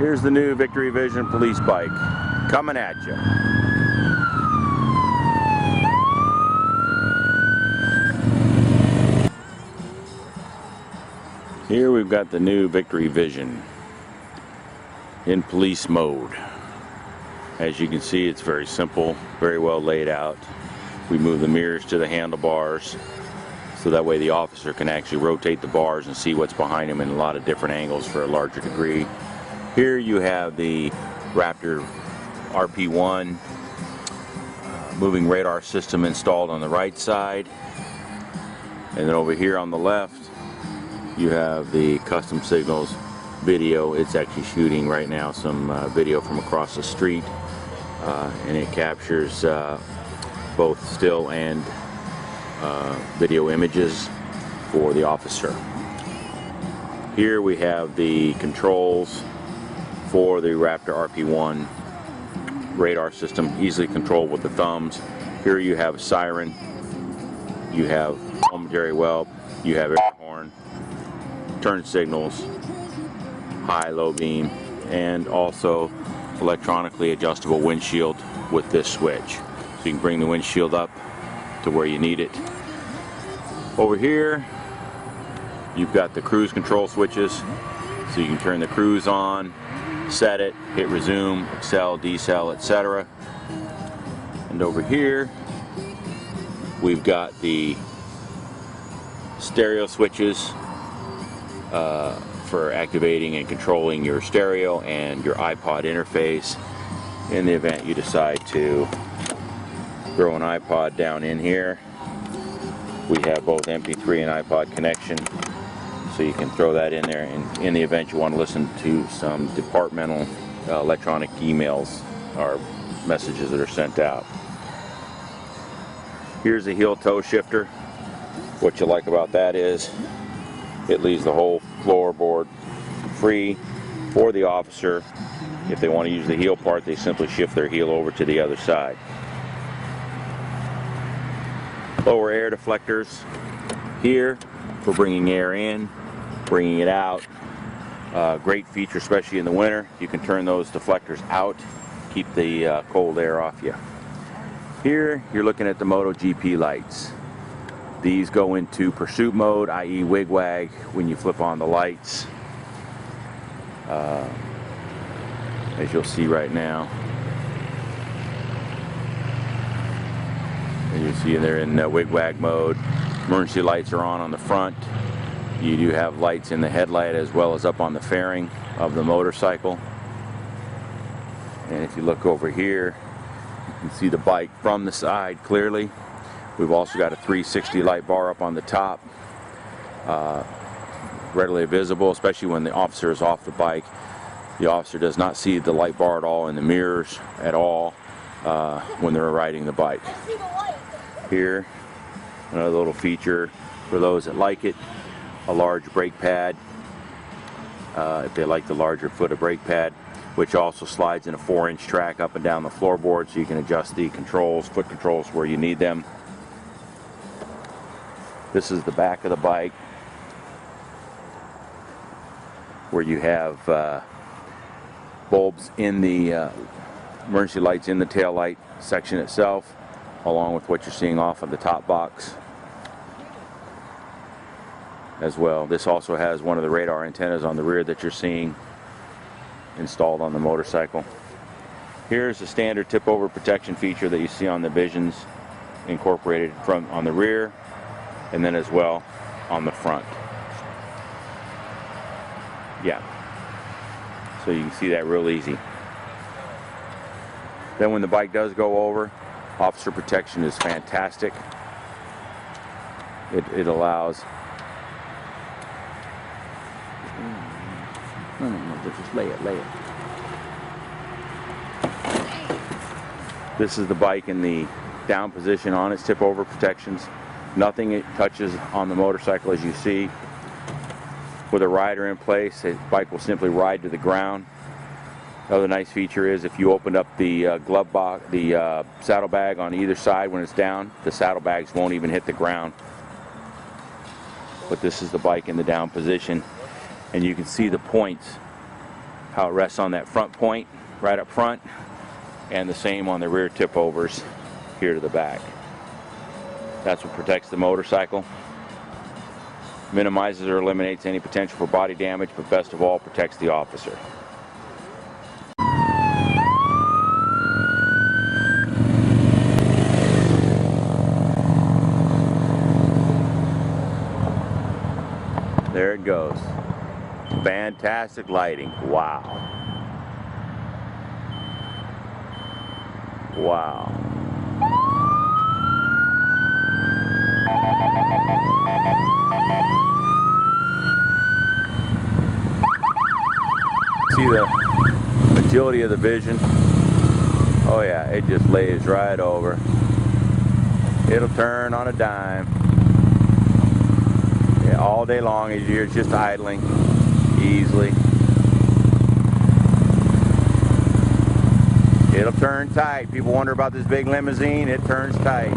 Here's the new Victory Vision police bike coming at you. Here we've got the new Victory Vision in police mode. As you can see, it's very simple, very well laid out. We move the mirrors to the handlebars so that way the officer can actually rotate the bars and see what's behind him in a lot of different angles for a larger degree. Here you have the Raptor RP1 moving radar system installed on the right side, and then over here on the left you have the custom signals video. It's actually shooting right now some video from across the street, and it captures both still and video images for the officer. Here we have the controls for the Raptor RP1 radar system, easily controlled with the thumbs. Here you have a siren, you have momentary whelp, you have air horn, turn signals, high, low beam, and also electronically adjustable windshield with this switch. So you can bring the windshield up to where you need it. Over here you've got the cruise control switches, so you can turn the cruise on, set it, hit resume, accel, decel, etc. And over here we've got the stereo switches for activating and controlling your stereo and your iPod interface. In the event you decide to throw an iPod down in here, we have both MP3 and iPod connection, so you can throw that in there. And in the event you want to listen to some departmental electronic emails or messages that are sent out. Here's a heel toe shifter. What you like about that is it leaves the whole floorboard free for the officer. If they want to use the heel part, they simply shift their heel over to the other side. Lower air deflectors here for bringing air in, bringing it out. Great feature, especially in the winter. You can turn those deflectors out, keep the cold air off you. Here you're looking at the MotoGP lights. These go into pursuit mode, i.e. wig-wag when you flip on the lights. As you'll see right now. And you see they're in wig-wag mode. Emergency lights are on the front. You do have lights in the headlight as well as up on the fairing of the motorcycle. And if you look over here, you can see the bike from the side clearly. We've also got a 360 light bar up on the top, readily visible, especially when the officer is off the bike. The officer does not see the light bar at all in the mirrors at all when they're riding the bike. Here, another little feature for those that like it, a large brake pad, if they like the larger foot of brake pad, which also slides in a 4-inch track up and down the floorboard, so you can adjust the controls, foot controls, where you need them. This is the back of the bike, where you have bulbs in the emergency lights in the tail light section itself, along with what you're seeing off of the top box as well. This also has one of the radar antennas on the rear that you're seeing installed on the motorcycle. Here's the standard tip over protection feature that you see on the Visions, incorporated on the rear and then as well on the front. Yeah, so you can see that real easy. Then when the bike does go over, officer protection is fantastic. It allows, no, just lay it. This is the bike in the down position on its tip over protections. Nothing it touches on the motorcycle, as you see. With a rider in place, the bike will simply ride to the ground. Another nice feature is if you open up the glove box, the saddlebag on either side when it's down, the saddlebags won't even hit the ground. But this is the bike in the down position, and you can see the points how it rests on that front point right up front, and the same on the rear tip overs here to the back. That's what protects the motorcycle, minimizes or eliminates any potential for body damage, but best of all, protects the officer. There it goes. Fantastic lighting. Wow. Wow. See the agility of the Vision? Oh yeah, it just lays right over. It'll turn on a dime. Yeah, all day long as you're just idling easily. It'll turn tight. People wonder about this big limousine. It turns tight.